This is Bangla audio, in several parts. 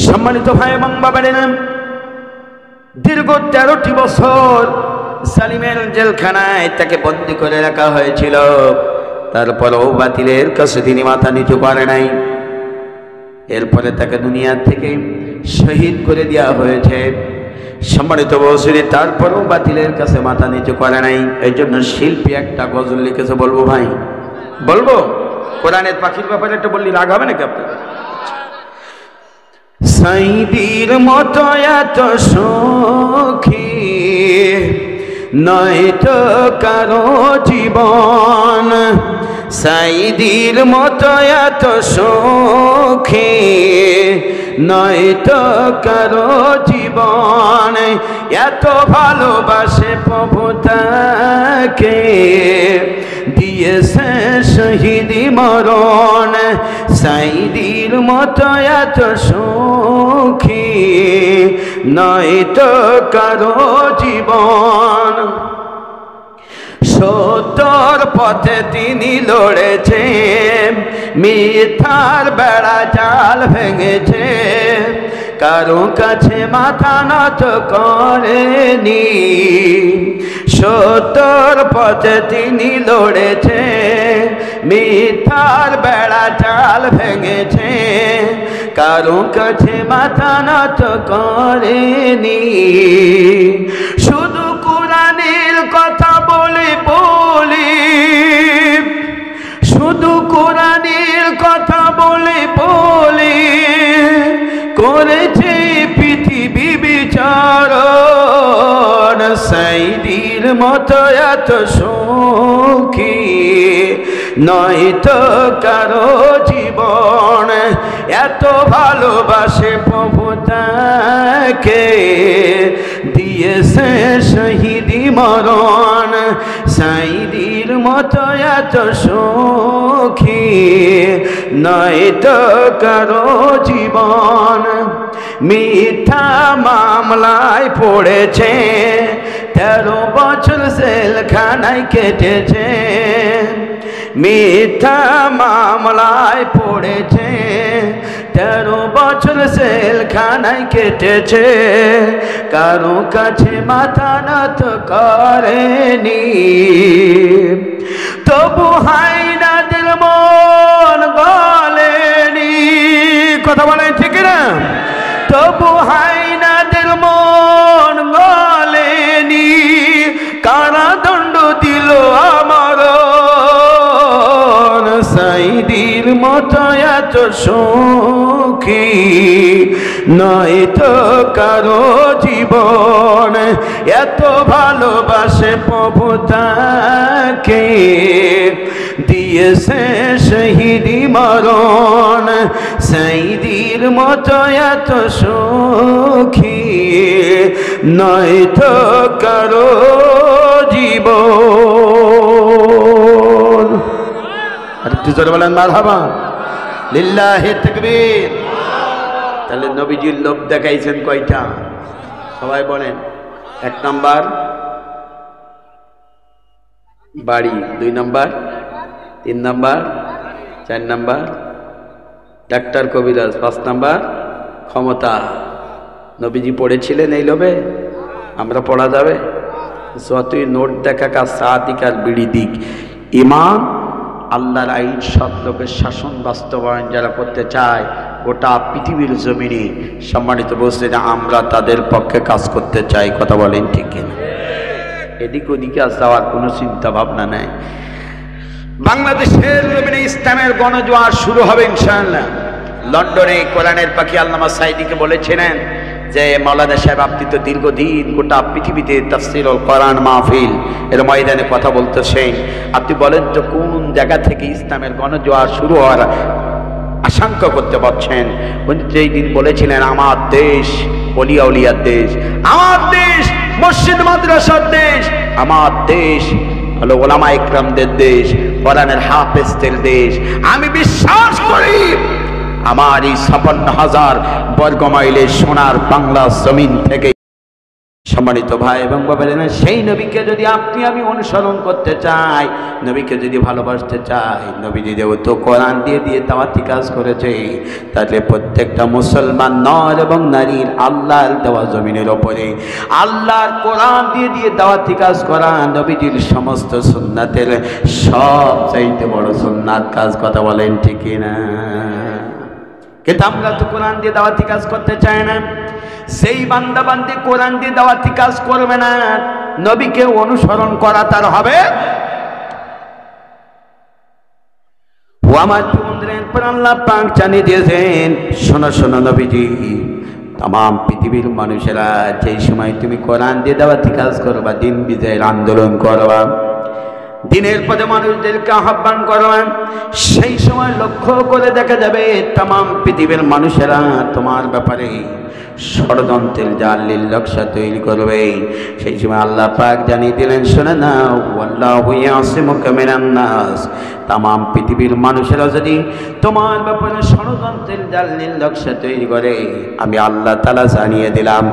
সম্মানিত ভাই এবং বাবারা, দীর্ঘ 13টি বছর জালিমের জেলখানায় তাকে বন্দী করে রাখা হয়েছিল। তারপরেও বাতিলের কাছে তিনি মাথা নিচু করে নাই। এরপরে তাকে দুনিয়া থেকে শহীদ করে দেওয়া হয়েছে। সম্মানিত বসুরি, তারপরেও বাতিলের কাছে মাথা নিচু করে নাই। এই জন্য শিল্পী একটা গজল লিখেছে, বলবো ভাই? বলবো? কোরআনের পাখির ব্যাপারে একটা বললি রাগ হবে নাকি আপনার? সাইদির মতো এত সুখী নয়তো কারো জীবন, সাইদির মতো এত সুখী নয়তো কারো জীবন। এত ভালোবাসে প্রভু তাকে, দিয়েছে শহীদি মরণ। সাইদির মতো এত সুখী নয়তো কারো জীবন। সত্যর পথে তিনি লড়েছে, মিথ্যার বেড়া জাল ভেঙেছে, কারো কাছে মাথা নত করেনি। সত্যর পথে তিনি লড়েছে, মিথ্যার বেড়া জাল ভেঙেছে, কারো কাছে মাথা নত করেনি। শুধু কোরআনের কথা বলে বলি, শুধু কোরআনের কথা বলে বলি করেছে পৃথিবী বিচারণ। সাইদির মতো এত সুখী নয়তো কারো জীবন। এত ভালোবাসে প্রভু তাকে, দিয়েছে শহীদি মরণ। সাইদির মতো এত সুখী নয়তো কারো জীবন। মিথ্যা মামলায় পড়েছে, 13 বছর জেলখানায় কেটেছে। মিথ্যা মামলায় পড়েছে, 13 বছর জেলখানায় কেটেছে, কারো কাছে মাথা নত করেনি। তবু হায়নাদের মন গলেনি, কথা বলেন ঠিক না? তবু হায়নাদের মন গলেনি, কারাদণ্ড দিল আমার। সাইদির মতো এত সুখী নয়তো কারো জীবন। এত ভালোবাসে প্রভু তাকে, দিয়েছে শহীদি মরণ। সাইদির মতো এত সুখী নয়তো কারো জীবন। আর একটু জোরে বলেন মারহাবা, লিল্লাহি তাকবীর। তাহলে নবীজির লোভ দেখাইছেন কয়টা? সবাই বলেন। 1 নাম্বার বাড়ি, 2 নাম্বার, 3 নাম্বার, 4 নাম্বার ডাক্তার কবিরাজ, 5 নাম্বার ক্ষমতা। নবীজি পড়েছিলেন এই লোভে? আমরা পড়া যাবে? যতই নোট দেখা কাজ চা দিক আর বিড়ি দিক, ইমান আল্লাহর আইন সব লোকের শাসন বাস্তবায়ন যারা করতে চায় গোটা পৃথিবীর জমিনে, সম্মানিত বলছে যে আমরা তাদের পক্ষে কাজ করতে চাই। কথা বলেন ঠিক কিনা? এদিক ওদিকে আজ যাওয়ার কোনো চিন্তা ভাবনা নাই। বাংলাদেশের জমিনে ইসলামের গণজোয়ার শুরু হবে ইনশাআল্লাহ। লন্ডনে কোরআনের পাখি আল্লামা সাইদিকে বলেছিলেন যে মাওলানা সাহেব, আপনি তো দীর্ঘদিন গোটা পৃথিবীতে তাফসীরুল কোরআন মাহফিল এর ময়দানে কথা বলতেছেন, আপনি বলেন তো কোন জায়গা থেকে ইসলামের গণজোয়ার শুরু হওয়ার আশঙ্কা করতে পারছেন? উনি যেই দিন বলেছিলেন আমার দেশ ওলিয়া উলিয়ার দেশ, আমার দেশ মসজিদ মাদ্রাসার দেশ, আমার দেশ হলো ওলামা ইকরামদের দেশ, কোরআনের হাফেজদের দেশ, আমি বিশ্বাস করি আমার এই 56,000 বর্গ মাইলের সোনার বাংলা জমিন থেকে সম্মানিত ভাই এবং বাবারা, সেই নবীকে যদি আপনি আমি অনুসরণ করতে চাই, নবীকে যদি ভালোবাসতে চাই, নবী যেহেতু কোরআন দিয়ে দিয়ে দাওয়াতি কাজ করেছে, তাহলে প্রত্যেকটা মুসলমান নর এবং নারীর আল্লাহর দেওয়া জমিনের ওপরে আল্লাহর কোরআন দিয়ে দিয়ে দাওয়াতি কাজ করা নবীজির সমস্ত সুন্নাতের সবচাইতে বড় সুন্নাত কাজ। কথা বলেন ঠিক না? কিন্তু আমরা তো কোরআন দিয়ে দাওয়াতি কাজ করতে চাই না। সেই বান্দা বান্দি কোরআন দিয়ে দাওয়াতি কাজ করবে না, নবীকে অনুসরণ করা তার হবে। ও আমার বন্ধুরা, আল্লাহ পাক জানিয়ে দিয়েছেন, শোনো শোনো নবীজি, तमाम पृथिवीर मानुषेरा যেই সময় তুমি কোরআন দিয়ে দাওয়াতি কাজ করবা, দিন বিজয়ের আন্দোলন করবা, দিনের পথে মানুষদেরকে আহ্বান করবা, সেই সময় লক্ষ্য করে দেখা যাবে तमाम পৃথিবীর মানুষেরা তোমার ব্যাপারে ষড়যন্ত্রের জাল নকশা তৈরি করবে। সেই সময় আল্লাহ পাক জানিয়ে দিলেন, শোনো না, আল্লাহু ইয়াসিমুকা মিনান নাস, तमाम পৃথিবীর মানুষেরা যদি তোমার ব্যাপারে ষড়যন্ত্রের জাল নকশা তৈরি করে, আমি আল্লাহ তাআলা জানিয়ে দিলাম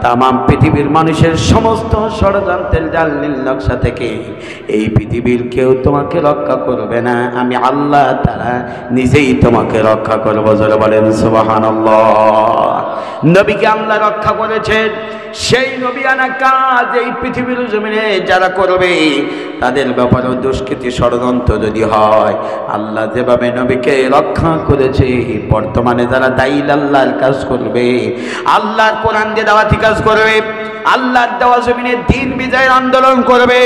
तमाम পৃথিবীর মানুষের সমস্ত ষড়যন্ত্রের জাল নকশা থেকে এই পৃথিবীর কেউ তোমাকে রক্ষা করবে না, আমি আল্লাহ তাআলা নিজেই তোমাকে রক্ষা করব। জোরে বলেন সুবহানাল্লাহ। নবীকে আল্লাহ রক্ষা করেছেন, সেই নবিয়ানা কাজ এই পৃথিবীর জমিনে যারা করবে তাদের ব্যাপারেও দুষ্কৃতি ষড়যন্ত্র যদি হয়, আল্লাহ যেভাবে নবীকে রক্ষা করেছে, বর্তমানে যারা দাইল আল্লাহর কাজ করবে, আল্লাহর কোরআন দিয়ে দাওয়াতি কাজ করবে, আল্লাহর দেওয়া জমিনে দিন বিজয়ের আন্দোলন করবে,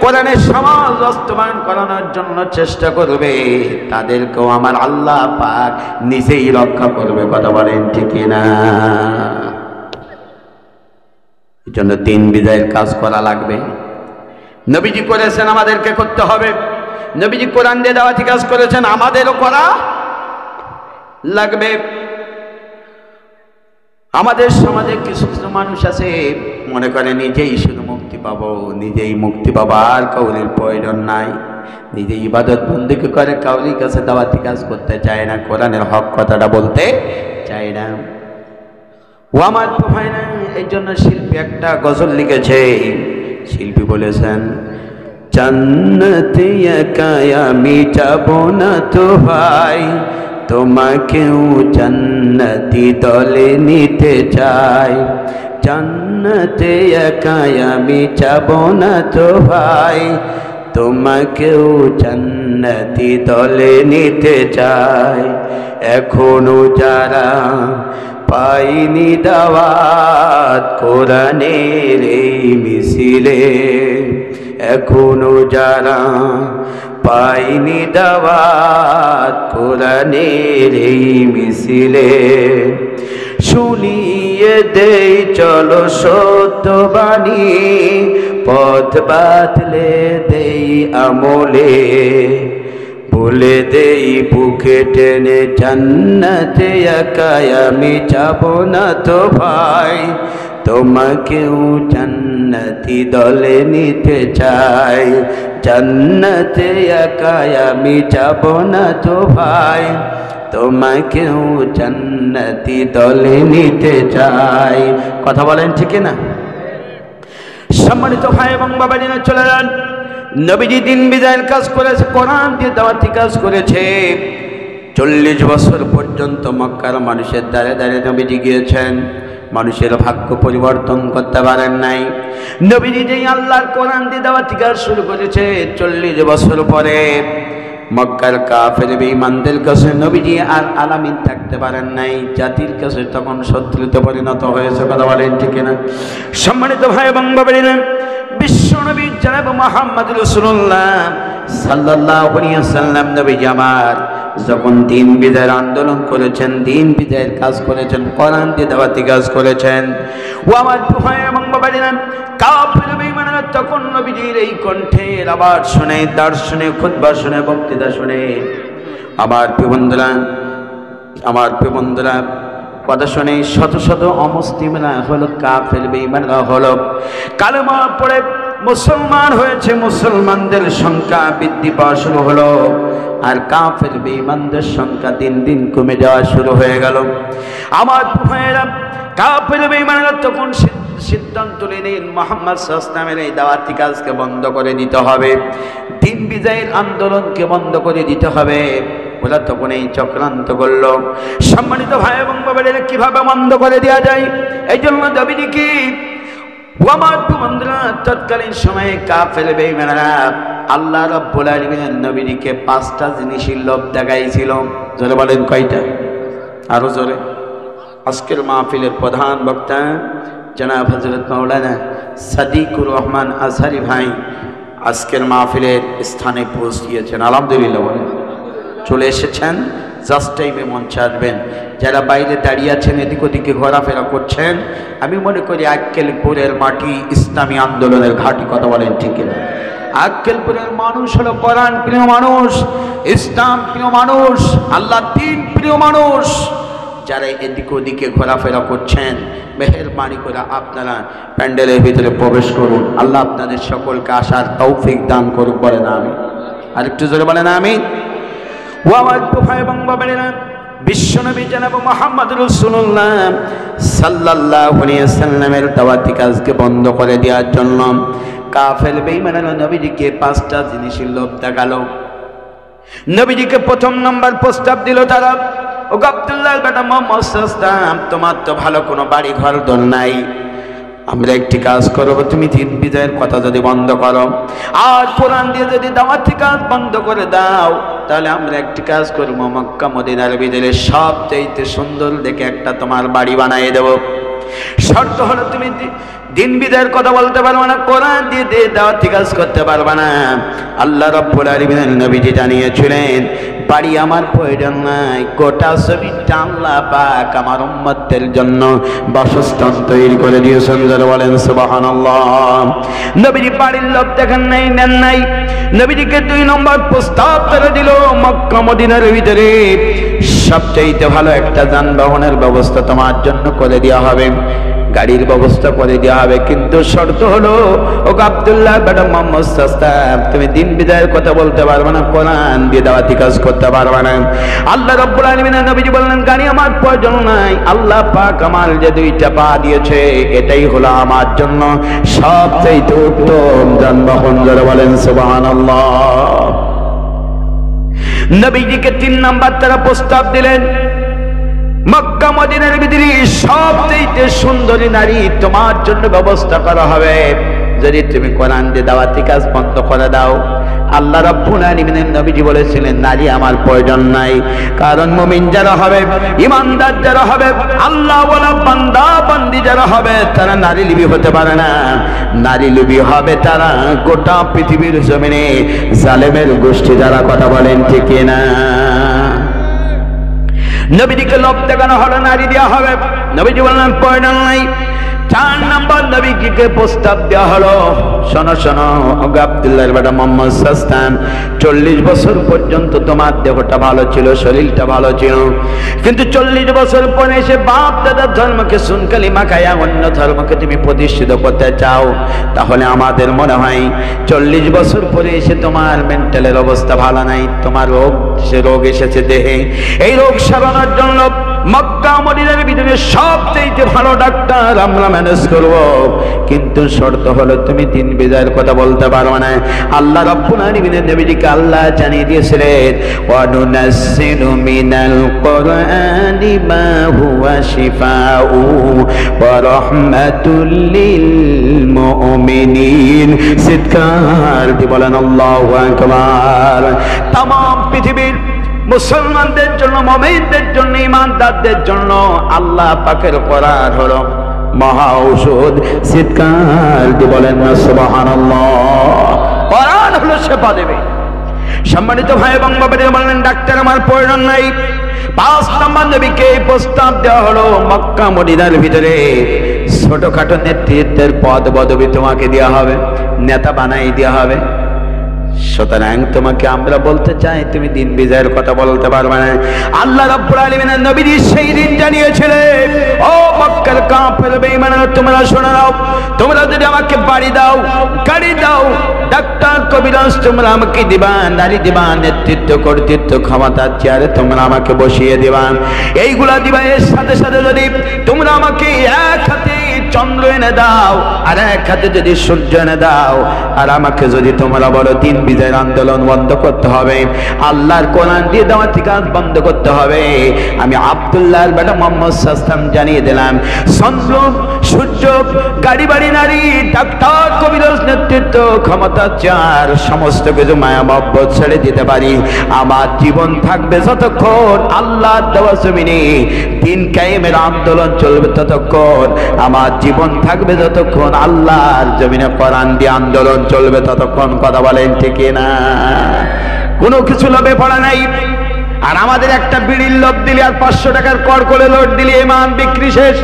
কোরআনের সমাজ বাস্তবায়ন করানোর জন্য চেষ্টা করবে, তাদেরকেও আমার আল্লাহ পাক নিজেই রক্ষা করবে। কথা বলেন ঠিক না? এই জন্য দিন বিজয়ের কাজ করা লাগবে। নবীজি করেছেন, আমাদেরকে করতে হবে। নবীজি কোরআন দিয়ে দাওয়াতি কাজ করেছেন, আমাদেরও করা লাগবে। আমাদের সমাজে কিছু কিছু মানুষ আছে মনে করে নিজেই শুধু মুক্তি পাবো, নিজেই মুক্তি পাবো, আর কাউরির প্রয়োজন নাই, নিজে ইবাদত বন্দেগী করে, কাউরির কাছে দাওয়াতি কাজ করতে চায় না, কোরআনের হক কথাটা বলতে চায় না। ও আমার তো ভাই না, এই জন্য শিল্পী একটা গজল লিখেছে। শিল্পী বলেছেন, জান্নাতে একা আমি যাব না তো ভাই, তোমাকেও জান্নাতি দলে নিতে চাই, জান্নাতে একা আমি যাব না তো ভাই, তোমাকেও জান্নাতি দলে নিতে চাই। এখনো যারা পাইনি দাওয়াত কোরআনের এই মিছিলে, এখনো যারা পাইনি দাওয়াত কোরআনের এই মিছিলে, শুনিয়ে দেই চলো সত্যবাণী, পথ বাতলে দেই আমলে, বলে দেই বুকে টেনে জান্নাতে একা আমি যাব না তো ভাই, তোমাকেও জান্নাতি দলে নিতে চাই, জান্নাতে একা আমি যাব না তো ভাই, তোমাকেও জান্নাতি দলে নিতে চাই। কথা বলেন ঠিক না? সম্মানিত ভাই এবং বাবাজিরা, চলে যান। নবীজি দিন বিজয়ের কাজ করেছে, কোরআন দিয়ে দাওয়াতি কাজ করেছে। 40 বছর পর্যন্ত মক্কার মানুষের দ্বারে দ্বারে নবীজি গিয়েছেন, মানুষের ভাগ্য পরিবর্তন করতে পারেন নাই। নবীজি যেই আল্লাহর কোরআন দিয়ে দাওয়াতি কাজ শুরু করেছে, 40 বছর পরে মক্কার কাফের বেঈমানদের কাছে নবীজি আর আলামিন থাকতে পারেন নাই, জাতির কাছে তখন শত্রুতে পরিণত হয়েছে। কথা বলেন ঠিক না? সম্মানিত ভাই এবং বাবারা, বিশ্বনবী জনাব মুহাম্মদ রাসূলুল্লাহ সাল্লাল্লাহু আলাইহি ওয়াসাল্লাম নবীজি আমার যখন দিন বিজয়ের আন্দোলন করেছেন, দিন বিজয়ের কাজ করেছেন, কোরআন দিয়ে দাওয়াতি কাজ করেছেন, ও আমার ভাই এবং বাবারা, কাফের বেঈমানরা তখন নবীজির এই কণ্ঠের আওয়াজ শুনে, দার্স শুনে, খুতবা শুনে, বক্তৃতা শুনে, আমার প্রিয় বন্ধুরা কথা শুনে শত শত অমুসলিমরা হলো, কাফের বেঈমানরা হলো, কালেমা পড়ে মুসলমান হয়েছে, মুসলমানদের সংখ্যা বৃদ্ধি পাওয়া শুরু হলো, আর কাফের বেঈমানদের সংখ্যা দিন দিন কমে যাওয়া শুরু হয়ে গেল। আমার ভাইয়েরা, কাফের বেঈমানরা তখন সিদ্ধান্ত নিলেন মুহাম্মদ সাল্লাল্লাহু আলাইহি ওয়াসাল্লামের এই দাওয়াতি কাজকে বন্ধ করে দিতে হবে, দিন বিজয়ের আন্দোলনকে বন্ধ করে দিতে হবে। ওরা তখন এই চক্রান্ত করল। সম্মানিত ভাই এবং বোনেরা, কিভাবে বন্ধ করে দেওয়া যায়? এই জন্য নবীজি তৎকালীন সময়ে কাফের বেঈমানরা আল্লাহ রাব্বুল আলামিনের নবীকে 5টা জিনিসের লোভ দেখাইছিল। জোরে বলেন কয়টা? আরো জোরে। আজকের মাহফিলের প্রধান বক্তা জনাব হযরত মাওলানা সাদিকুর রহমান আজহারি ভাই আজকের মাহফিলের স্থানে পৌঁছিয়েছেন। আলহামদুলিল্লাহ বলেন। চলে এসেছেন, জাস্ট টাইমে মঞ্চে আসবেন। যারা বাইরে দাঁড়িয়ে আছেন, এদিক ওদিকে ঘোরাফেরা করছেন, আমি মনে করি আক্কেলপুরের মাটি ইসলামী আন্দোলনের ঘাঁটি। কথা বলেন ঠিক কিনা? আক্কেলপুরের মানুষ হলো কোরআন প্রিয় মানুষ, ইসলাম প্রিয় মানুষ, আল্লাহ দ্বীন প্রিয় মানুষ। যারা এদিক ওদিকে ঘোরাফেরা করছেন, মেহেরবানি করে আপনারা প্যান্ডেলের ভিতরে প্রবেশ করুন। আল্লাহ আপনাদের সকলকে আসার তৌফিক দান করুক। বলেন আমিন। আরেকটু জোরে বলেন আমিন। ও আমার ভাই এবং বোনেরা, বিশ্বনবী জনাব মুহাম্মদ রাসূলুল্লাহ সাল্লাল্লাহু আলাইহি ওয়াসাল্লামের দাওয়াতি কাজকে বন্ধ করে দেওয়ার জন্য কাফের বেঈমানরা নবীজিকে 5টা জিনিসের লোভ দেখালো। নবীজিকে প্রথম নাম্বার প্রস্তাব দিল তারা, ও আব্দুল্লাহর বেটা মুহাম্মদ সাল্লাল্লাহু আলাইহি ওয়াসাল্লাম, তোমার তো ভালো কোনো বাড়ি ঘর দর নাই, আমরা একটি কাজ করবো, তুমি দিন বিজয়ের কথা যদি বন্ধ করো আর কোরআন দিয়ে যদি দাওয়াতি কাজ বন্ধ করে দাও, তাহলে আমরা একটি কাজ করবো, মক্কা মদিনার ভিতরে সবচেয়ে সুন্দর দেখে একটা তোমার বাড়ি বানিয়ে দেব। শর্ত হলো তুমি দিন বিজয়ের কথা বলতে পারবে না, কোরআন দিয়ে দাওয়াতি কাজ করতে পারবে না। আল্লাহ রাব্বুল আলামিন নবীজি জানিয়েছিলেন, বাড়ি আমার প্রয়োজন নাই, গোটা জমিটা আল্লাহ পাক আমার উম্মতদের জন্য বাসস্থান তৈরি করে দিয়েছেন। যারা বলেন সুবহানাল্লাহ। নবীজি বাড়ির লোভ দেখেন নাই, নেন নাই। নবীজিকে 2 নম্বর প্রস্তাব করে দিল, মক্কা মদিনার ভিতরে সবচেয়ে ভালো একটা যানবাহনের ব্যবস্থা তোমার জন্য করে দেওয়া হবে, গাড়ির ব্যবস্থা করে দেওয়া হবে, কিন্তু শর্ত হলো, ও আব্দুল্লাহ বেটা মুহাম্মদ সাল্লাল্লাহু, তুমি দিন বিজয়ের কথা বলতে পারবে না, কোরআন দিয়ে দাওয়াতি কাজ করতে পারবে না। আল্লাহ রাব্বুল আলামিন নবীজি বললেন, গাড়ি আমার প্রয়োজন নাই, আল্লাহ পাক আমার যে 2টা পা দিয়েছে এটাই হলো আমার জন্য সবচেয়ে উত্তম যানবাহন। যারা বলেন সুবহানাল্লাহ। নবীজিকে 3 নাম্বার তারা প্রস্তাব দিলেন, মক্কা মদিনার ভিতরে সবচেয়ে সুন্দরী নারী তোমার জন্য ব্যবস্থা করা হবে যদি তুমি কোরআন দিয়ে দাওয়াতি কাজ বন্ধ করে দাও। আল্লাহ রাব্বুল আলামিনের নবীজি বলেছিলেন, নারী আমার প্রয়োজন নাই, কারণ মুমিন যারা হবে, ইমানদার যারা হবে, আল্লাহ ওয়ালা বান্দা বান্দি যারা হবে, তারা নারী লোভী হতে পারে না। নারী লোভী হবে তারা গোটা পৃথিবীর জমিনে জালেমের গোষ্ঠী যারা। কথা বলেন ঠিক না? নবীজিকে লোভ দেখানো হলো, নারী দেওয়া হবে, নবীজি বললেন প্রয়োজন নাই। 4 নম্বর নবীজিকে প্রস্তাব দেওয়া হলো, শোনো শোনো আব্দুল্লাহর বেটা মুহাম্মদ সাল্লাল্লাহু আলাইহি ওয়াসাল্লাম, 40 বছর পর্যন্ত তোমার দেহটা ভালো ছিল, শরীরটা ভালো ছিল, কিন্তু 40 বছর পরে এসে বাপ দাদার ধর্মকে সুনকালিমা খায়া অন্য ধর্মকে তুমি প্রতিষ্ঠিত করতে চাও, তাহলে আমাদের মনে হয় 40 বছর পরে এসে তোমার মেন্টালের অবস্থা ভালো নাই, তোমার রোগ এসেছে দেহে। এই রোগ সারানোর জন্য মক্কা মদিনার ভিতরে সবচেয়ে ভালো ডাক্তার আমরা ম্যানেজ করব, কিন্তু শর্ত হলো তুমি দিন বিজয়ের কথা বলতে পারবে না। আল্লাহ রাব্বুল আলামিনের নবীজিকে আল্লাহ জানিয়ে দিয়েছিলেন, ওয়া নুনাজ্জিলু মিনাল কুরআনি মা হুয়া শিফাউ ওয়া রাহমাতুল লিল মুমিনিন। চিৎকার দিয়ে বলেন আল্লাহু আকবার। तमाम পৃথিবীর মুসলমানদের জন্য, মুমিনদের জন্য, ইমানদারদের জন্য আল্লাহ পাকের কোরআন হলো মহা ঔষধ। চিৎকার দিয়ে বলেন না সুবহানাল্লাহ। কোরআন হলো শেফা দেবে। সম্মানিত ভাই এবং বাবারা বললেন, ডাক্তার আমার প্রয়োজন নাই। 5 নম্বর নবীকে প্রস্তাব দেওয়া হলো, মক্কা মদিনার ভিতরে ছোটখাটো নেতৃত্বের পদ পদবি তোমাকে দেওয়া হবে, নেতা বানাই দেওয়া হবে। সুতরাং তোমাকে আমরা বলতে চাই, তুমি দিন বিজয়ের কথা বলতে পারবে না। আল্লাহ রাব্বুল আলামিনের নবীজি সেই দিন জানিয়েছিলেন, ও মক্কার কাফের বেঈমানরা, তোমরা শুনে নাও, তোমরা যদি আমাকে বাড়ি দাও, গাড়ি দাও, ডাক্তার কবিরাজ তোমরা আমাকে দিবা, নারী দিবা, নেতৃত্ব কর্তৃত্ব ক্ষমতার চেয়ারে তোমরা আমাকে বসিয়ে দিবা, এইগুলা দিবা। এর সাথে সাথে যদি তোমরা আমাকে এক হাতে চন্দ্র এনে দাও, আর এক হাতে যদি সূর্য এনে দাও, আর আমাকে যদি তোমরা বলো দিন বিজয়ের আন্দোলন বন্ধ করতে হবে, আল্লাহর কোরআন দিয়ে দেওয়া থেকে বন্ধ করতে হবে, আমি আব্দুল্লাহর বেটা মোহাম্মদ সাল্লাম জানিয়ে দিলাম, চন্দ্র সূর্য গাড়ি বাড়ি নারী ডাক্তার কবিরাজ নেতৃত্ব ক্ষমতা চার সমস্ত কিছু মায়া মহব্বত ছেড়ে দিতে পারি, আমার জীবন থাকবে যতক্ষণ আল্লাহর দেওয়া জমিনে দিন কায়েমের আন্দোলন চলবে ততক্ষণ, আমার জীবন থাকবে যতক্ষণ আল্লাহর জমিনে কোরআন দিয়ে আন্দোলন চলবে ততক্ষণ। কথা বলেন ঠিক না? কোনো কিছু লোভে পড়া নাই। আর আমাদের একটা বিড়ির লোভ দিলে আর 500 টাকার কর করে লোড দিলে ইমান বিক্রি শেষ।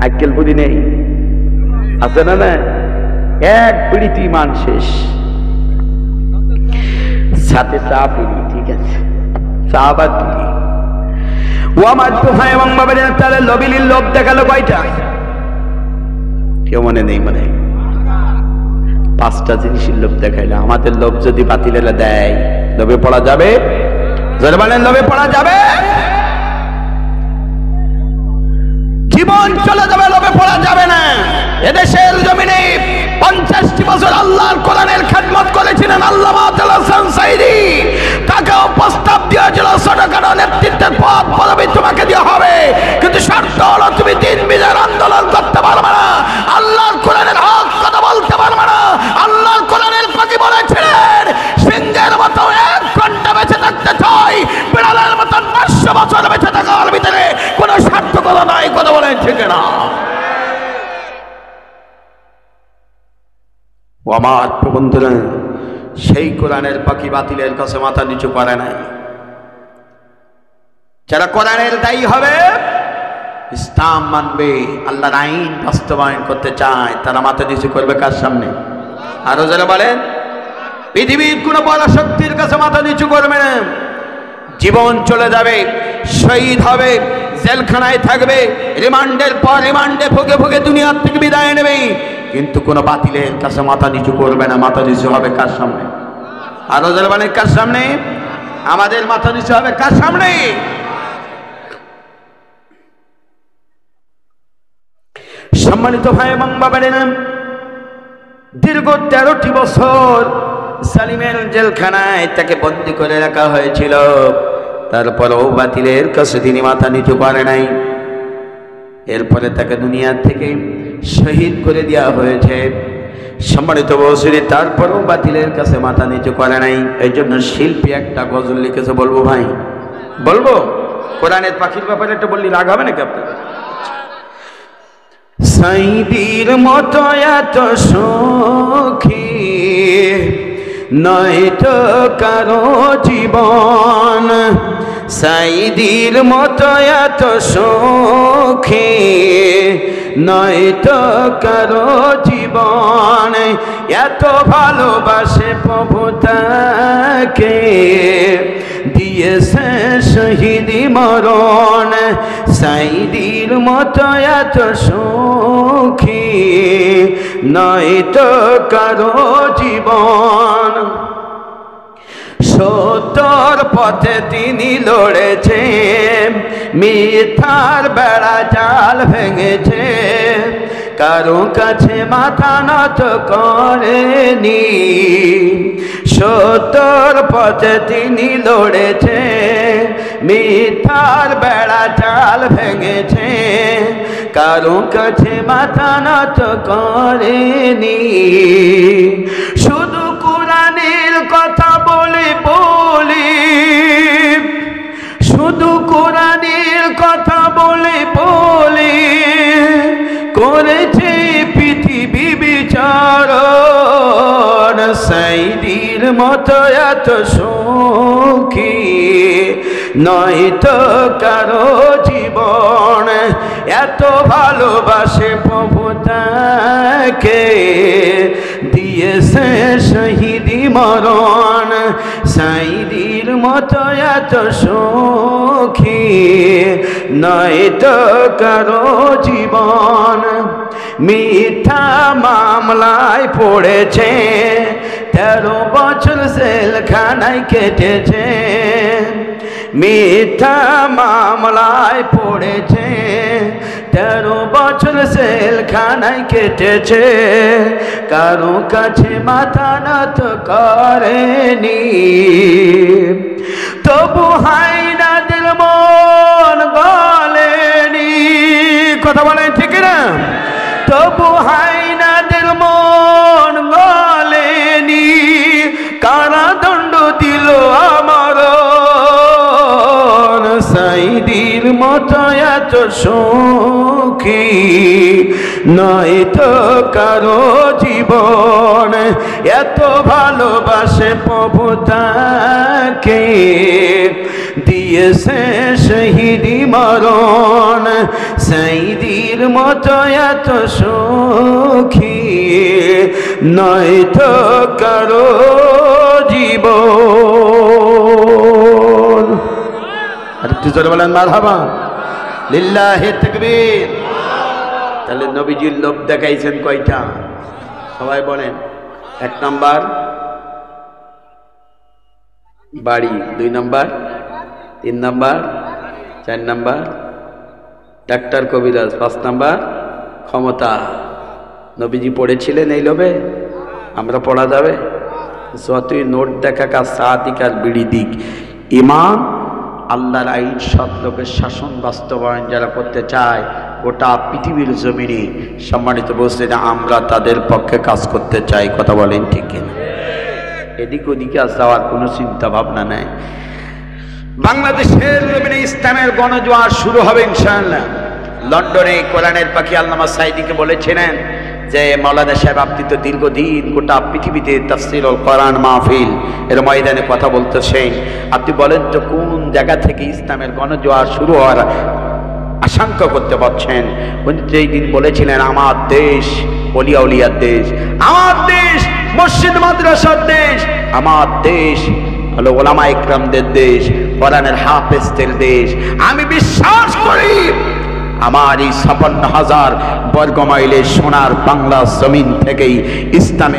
আজকাল বুঝি নেই, আছে না? না, এক বিড়িতে ইমান শেষ। সাথে চা পিড়ি, ঠিক আছে, চা বা পিড়ি। ও আমার তো ভাই এবং বাবার তাহলে লবিলির লোভ দেখালো কয়টা? কেউ মনে নেই? মনে 5টা জিনিসের লোভ দেখাইলো। আমাদের লোভ যদি বাতিলেরা দেয়, লোভে পড়া যাবে? যারা বলেন লোভে পড়া যাবে? জীবন চলে যাবে, লোভে পড়া যাবে না। এদেশের জমিনে 50টি বছর আল্লাহর কোরআনের খেদমত করেছিলেন আল্লামা আব্দুল হাসান সাইদি। তাকেও প্রস্তাব দিয়েছিল ছোটখাটো নেতৃত্বের পদ পদবি তোমাকে দেওয়া হবে, কিন্তু শর্ত হলো তুমি দিন বিজয়ের আন্দোলন করতে পারবে না, আল্লাহর কোরআনের হক কথা বলতে পারবে না। আল্লাহর কোরআনের পাখি বলেছিলেন, সিংহের মতো 1 ঘন্টা বেঁচে থাকতে চাই, বিড়ালের মতো 500 বছর বেঁচে থাকার ভিতরে কোনো সার্থকতা নাই। কথা বলেন ঠিক না? ও আমার বন্ধুরা, সেই কোরআনের পাখি বাতিলের কাছে মাথা নিচু করে নাই। যারা কোরআনের দায়ী হবে, ইসলাম মানবে, আল্লাহর আইন বাস্তবায়ন করতে চায়, তারা মাথা নিচু করবে কার সামনে? আরো যারা বলেন পৃথিবীর কোন পরাশক্তির কাছে মাথা নিচু করবে না। জীবন চলে যাবে, শহীদ হবে, জেলখানায় থাকবে, রিমান্ডের পর রিমান্ডে ভুগে ভুগে দুনিয়ার থেকে বিদায় নেবে, কিন্তু কোন বাতিলের কাছে মাথা নিচু করবে না। মাথা নিচু হবে কার সামনে? আরো যারা বলেন কার সামনে? আমাদের মাথা নিচু হবে কার সামনে? সম্মানিত ভাই এবং বাবারা, দীর্ঘ 13টি বছর সালিমের জেলখানায় তাকে বন্দী করে রাখা হয়েছিল, তারপরেও বাতিলের কাছে তিনি মাথা নিচু করে নাই। এরপরে তাকে দুনিয়া থেকে শহীদ করে দেওয়া হয়েছে। সম্মানিত বসিরি, তারপরেও বাতিলের কাছে মাথা নিচু করে নাই। এই জন্য শিল্পী একটা গজল লিখেছে, বলবো ভাই? বলবো? কোরআনের পাখির ব্যাপারে একটা বললি রাগ হবে নাকি আপনাদের? সাইদির মতো এত সুখী নয় তো কারো জীবন, সাইদির মতো এত সুখী নয় তো কারো জীবন, এত ভালোবাসে প্রভু তাকে দিয়েছে শহীদি মরণ, সাইদির মতো এত সুখী নয় তো কারো জীবন। সত্যর পথে তিনি লড়েছে, মিথ্যার বেড়া জাল ভেঙেছে, কারো কাছে মাথা নত করেনি। সত্যর পথে তিনি লড়েছে, মিথ্যার বেড়া জাল ভেঙেছে, কারো কাছে মাথা নত করেনি। শুধু কোরআনের কথা বলে বলি, শুধু কোরআনের কথা বলে বলি করেছে পৃথিবী বিচারণ, সাইদির মতো এত সুখী নয় তো কারো জীবন, এত ভালোবাসে প্রভু তাকে দিয়েছে শহীদি মরণ, সাইদির মতো এত সুখী নয় তো কারো জীবন। মিথ্যা মামলায় পড়েছে, 13 বছর জেলখানায় কেটেছে, মিথ্যা মামলায় পড়েছে, 13 বছর জেলখানায় কেটেছে, কারো কাছে মাথা নত করেনি, তবু হায়নাদের মন গলেনি। কথা বলেন ঠিক না? তবু হায়নাদের মন গলেনি, কারাদণ্ড দিল আমার সাইদির মতো এত সুখী নয় তো কারো জীবন, এত ভালোবাসে প্রভু তাকে দিয়েছে শহীদি মরণ, সাইদির মতো এত সুখী নয় তো কারো জীবন। আর একটু জোরে বলেন মারহাবা, লিল্লাহি তাকবীর। তাহলে নবীজির লোভ দেখাইছেন কয়টা? সবাই বলেন। 1 নাম্বার বাড়ি, 2 নাম্বার, 3 নাম্বার, 4 নাম্বার ডাক্তার কবিরাজ, 5 নাম্বার ক্ষমতা। নবীজি পড়েছিলেন এই লোভে? আমরা পড়া যাবে? যতই নোট দেখা কাজ চা দিক আর বিড়ি দিক, ইমাম আল্লাহর আইন সৎ লোকের শাসন বাস্তবায়ন যারা করতে চায় গোটা পৃথিবীর জমিনে সম্মানিত বলছেন আমরা তাদের পক্ষে কাজ করতে চাই। কথা বলেন ঠিক কিনা? এদিক ওদিকে আর যাওয়ার কোনো চিন্তা ভাবনা নাই। বাংলাদেশের জমিনে ইসলামের গণজোয়ার শুরু হবে ইনশাআল্লাহ। লন্ডনে কোরআনের পাখি আল্লামা সাঈদীকে বলেছিলেন যে মাওলানা সাহেব আপনি তো দীর্ঘদিন গোটা পৃথিবীতে তাফসীরুল কোরআন মাহফিল এর ময়দানে কথা বলতেছেন, আপনি বলেন তো কোন জায়গা থেকে ইসলামের গণজোয়ার শুরু হওয়ার আশঙ্কা করতে পারছেন? উনি যেই দিন বলেছিলেন আমার দেশ ওলিয়া উলিয়ার দেশ, আমার দেশ মসজিদ মাদ্রাসার দেশ, আমার দেশ হলো ওলামা ইকরামদের দেশ, কোরআনের হাফেজদের দেশ, আমি বিশ্বাস করি আমার এই ৫৬,০০০ বর্গ মাইলের সোনার বাংলা জমিন থেকেই ইসলামের